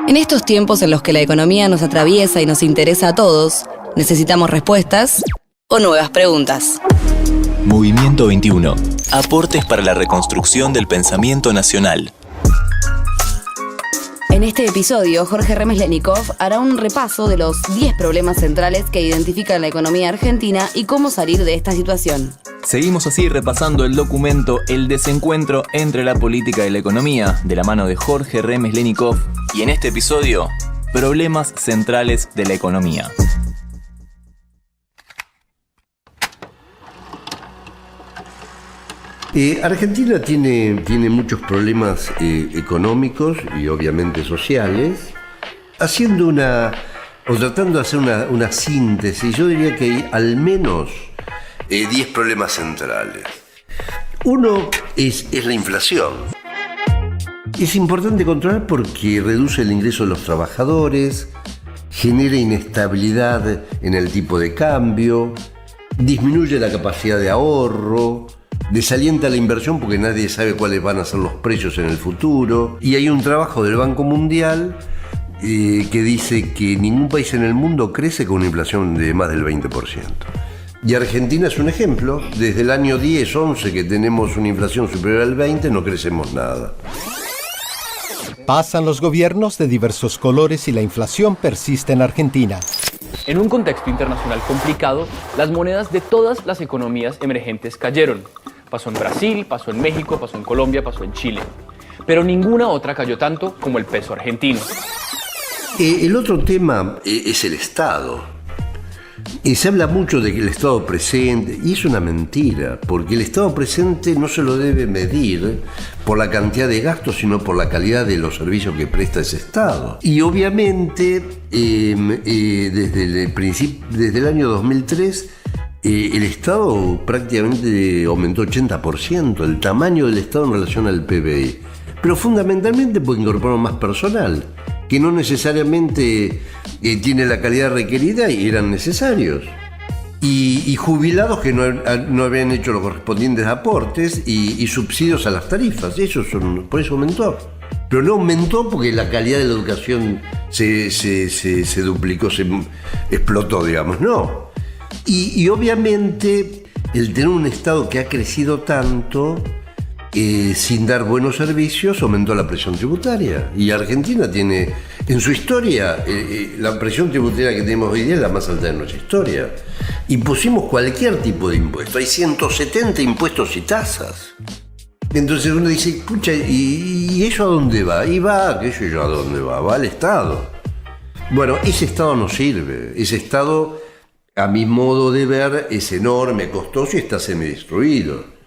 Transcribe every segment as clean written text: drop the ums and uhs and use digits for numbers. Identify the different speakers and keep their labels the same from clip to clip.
Speaker 1: En estos tiempos en los que la economía nos atraviesa y nos interesa a todos, necesitamos respuestas o nuevas preguntas.
Speaker 2: Movimiento 21. Aportes para la reconstrucción del pensamiento nacional.
Speaker 1: En este episodio, Jorge Remeslenikov hará un repaso de los 10 problemas centrales que identifican la economía argentina y cómo salir de esta situación.
Speaker 2: Seguimos así repasando el documento El desencuentro entre la política y la economía, de la mano de Jorge Remeslenikov, y en este episodio, problemas centrales de la economía.
Speaker 3: Argentina tiene muchos problemas económicos y obviamente sociales. Tratando de hacer una síntesis, yo diría que hay al menos 10 problemas centrales. Uno es la inflación. Es importante controlar porque reduce el ingreso de los trabajadores, genera inestabilidad en el tipo de cambio, disminuye la capacidad de ahorro, desalienta la inversión porque nadie sabe cuáles van a ser los precios en el futuro. Y hay un trabajo del Banco Mundial que dice que ningún país en el mundo crece con una inflación de más del 20%. Y Argentina es un ejemplo. Desde el año 10, 11 que tenemos una inflación superior al 20, no crecemos nada.
Speaker 4: Pasan los gobiernos de diversos colores y la inflación persiste en Argentina.
Speaker 5: En un contexto internacional complicado, las monedas de todas las economías emergentes cayeron. Pasó en Brasil, pasó en México, pasó en Colombia, pasó en Chile. Pero ninguna otra cayó tanto como el peso argentino.
Speaker 3: El otro tema es el Estado. Se habla mucho de que el Estado presente, y es una mentira, porque el Estado presente no se lo debe medir por la cantidad de gastos, sino por la calidad de los servicios que presta ese Estado. Y obviamente, desde el año 2003, el Estado prácticamente aumentó 80%, el tamaño del Estado en relación al PBI. Pero fundamentalmente porque incorporaron más personal, que no necesariamente tiene la calidad requerida y eran necesarios. Y jubilados que no habían hecho los correspondientes aportes y subsidios a las tarifas. Por eso aumentó. Pero no aumentó porque la calidad de la educación se duplicó, se explotó, digamos, no. Y obviamente el tener un Estado que ha crecido tanto sin dar buenos servicios aumentó la presión tributaria. Y Argentina tiene, en su historia, la presión tributaria que tenemos hoy día es la más alta de nuestra historia. Y pusimos cualquier tipo de impuesto. Hay 170 impuestos y tasas. Entonces uno dice, escucha, ¿y eso a dónde va? Y va, qué sé yo, ¿a dónde va? Va al Estado. Bueno, ese Estado no sirve. Ese Estado, a mi modo de ver, es enorme, costoso y está semidestruido.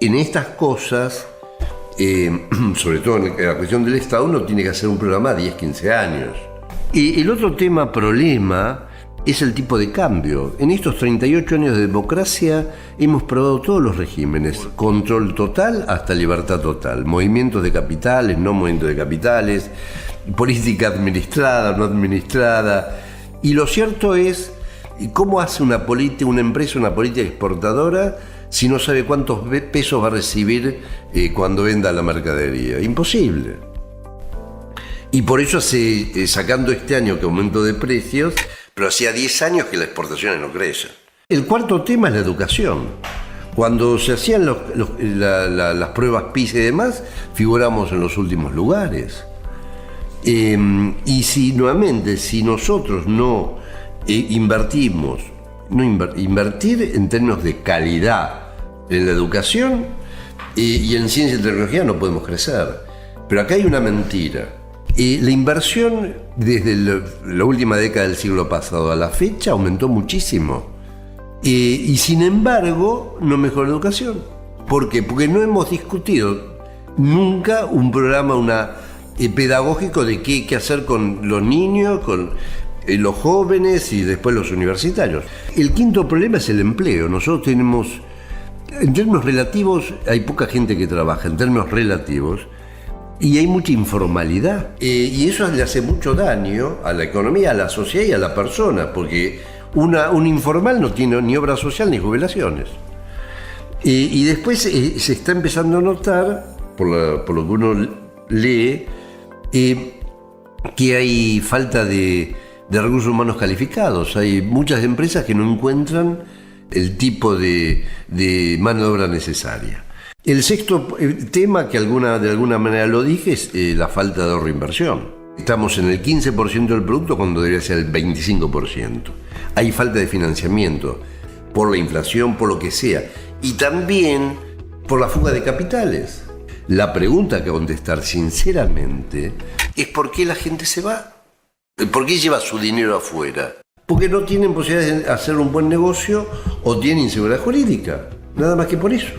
Speaker 3: En estas cosas, sobre todo en la cuestión del Estado, uno tiene que hacer un programa a 10, 15 años. El otro problema, es el tipo de cambio. En estos 38 años de democracia hemos probado todos los regímenes. Control total hasta libertad total. Movimientos de capitales, no movimientos de capitales. Política administrada, no administrada. Y lo cierto es, ¿cómo hace una empresa una política exportadora si no sabe cuántos pesos va a recibir cuando venda la mercadería? Imposible. Y por eso sacando este año que aumentó de precios, pero hacía 10 años que las exportaciones no crecen. El cuarto tema es la educación. Cuando se hacían las pruebas PISA y demás, figuramos en los últimos lugares. Y si nosotros no invertimos, invertir en términos de calidad en la educación y en ciencia y tecnología no podemos crecer. Pero acá hay una mentira. La inversión desde la última década del siglo pasado a la fecha aumentó muchísimo. Y sin embargo no mejoró la educación. ¿Por qué? Porque no hemos discutido nunca un programa pedagógico de qué hacer con los niños, con los jóvenes y después los universitarios. El quinto problema es el empleo. Nosotros tenemos, en términos relativos, hay poca gente que trabaja, en términos relativos, y hay mucha informalidad. Y eso le hace mucho daño a la economía, a la sociedad y a la persona, porque un informal no tiene ni obra social ni jubilaciones. Y después se está empezando a notar, por lo que uno lee, que hay falta de recursos humanos calificados. Hay muchas empresas que no encuentran el tipo de mano de obra necesaria. El sexto tema, que de alguna manera lo dije, es la falta de ahorro e inversión. Estamos en el 15% del producto cuando debería ser el 25%. Hay falta de financiamiento por la inflación, por lo que sea, y también por la fuga de capitales. La pregunta que contestar sinceramente es ¿por qué la gente se va? ¿Por qué lleva su dinero afuera? Porque no tienen posibilidades de hacer un buen negocio o tienen inseguridad jurídica. Nada más que por eso.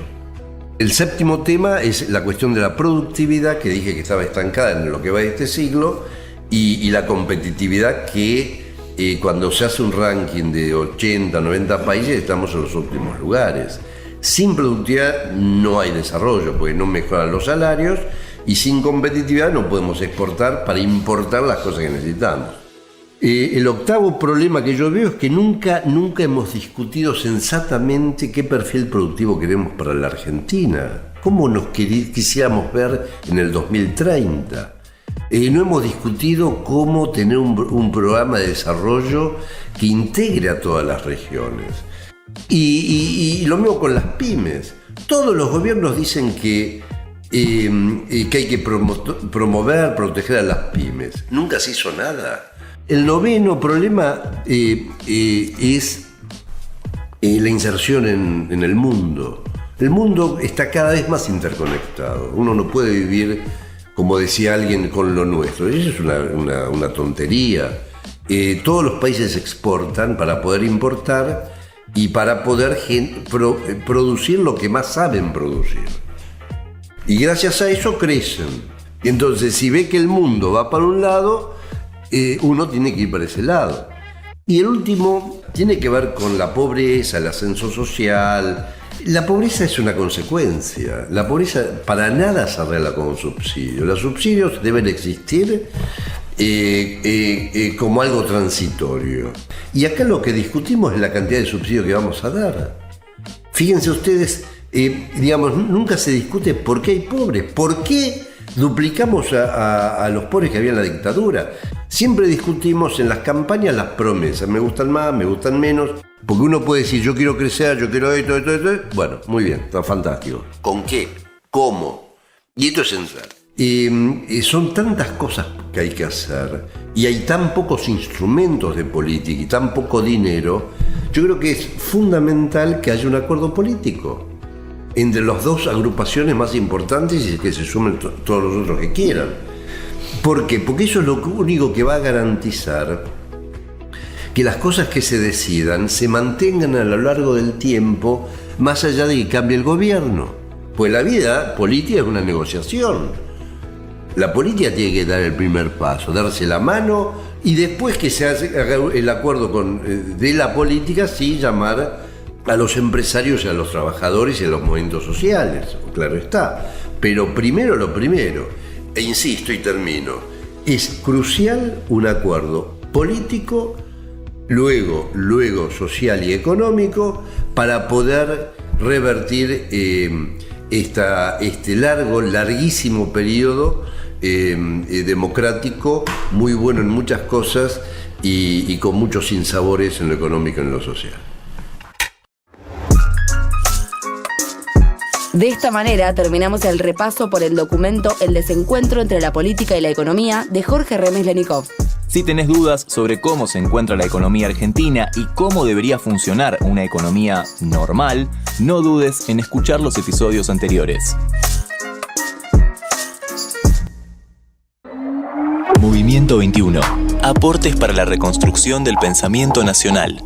Speaker 3: El séptimo tema es la cuestión de la productividad, que dije que estaba estancada en lo que va de este siglo, y la competitividad que cuando se hace un ranking de 80, 90 países estamos en los últimos lugares. Sin productividad no hay desarrollo, porque no mejoran los salarios, y sin competitividad no podemos exportar para importar las cosas que necesitamos. El octavo problema que yo veo es que nunca hemos discutido sensatamente qué perfil productivo queremos para la Argentina. ¿Cómo nos quisiéramos ver en el 2030? No hemos discutido cómo tener un programa de desarrollo que integre a todas las regiones. Y lo mismo con las pymes. Todos los gobiernos dicen que hay que promover, proteger a las pymes. Nunca se hizo nada. El noveno problema es la inserción en el mundo. El mundo está cada vez más interconectado. Uno no puede vivir, como decía alguien, con lo nuestro. Eso es una tontería. Todos los países exportan para poder importar y para poder producir lo que más saben producir. Y gracias a eso crecen. Entonces, si ve que el mundo va para un lado, uno tiene que ir para ese lado. Y el último tiene que ver con la pobreza, el ascenso social. La pobreza es una consecuencia. La pobreza para nada se arregla con subsidios. Los subsidios deben existir como algo transitorio. Y acá lo que discutimos es la cantidad de subsidios que vamos a dar. Fíjense ustedes, nunca se discute por qué hay pobres, por qué duplicamos a los pobres que había en la dictadura. Siempre discutimos en las campañas las promesas, me gustan más, me gustan menos, porque uno puede decir yo quiero crecer, yo quiero esto. Bueno, muy bien, está fantástico. ¿Con qué? ¿Cómo? Y esto es central. Son tantas cosas que hay que hacer y hay tan pocos instrumentos de política y tan poco dinero. Yo creo que es fundamental que haya un acuerdo político entre las dos agrupaciones más importantes y que se sumen todos los otros que quieran. ¿Por qué? Porque eso es lo único que va a garantizar que las cosas que se decidan se mantengan a lo largo del tiempo, más allá de que cambie el gobierno. Pues la vida política es una negociación. La política tiene que dar el primer paso, darse la mano, y después que se haga el acuerdo de la política, sí llamar a los empresarios y a los trabajadores y a los movimientos sociales, claro está. Pero primero lo primero, e insisto y termino, es crucial un acuerdo político, luego social y económico, para poder revertir este larguísimo periodo democrático, muy bueno en muchas cosas y con muchos sinsabores en lo económico y en lo social.
Speaker 1: De esta manera terminamos el repaso por el documento El desencuentro entre la política y la economía de Jorge Remes Lenikov.
Speaker 2: Si tenés dudas sobre cómo se encuentra la economía argentina y cómo debería funcionar una economía normal, no dudes en escuchar los episodios anteriores. Movimiento 21. Aportes para la reconstrucción del pensamiento nacional.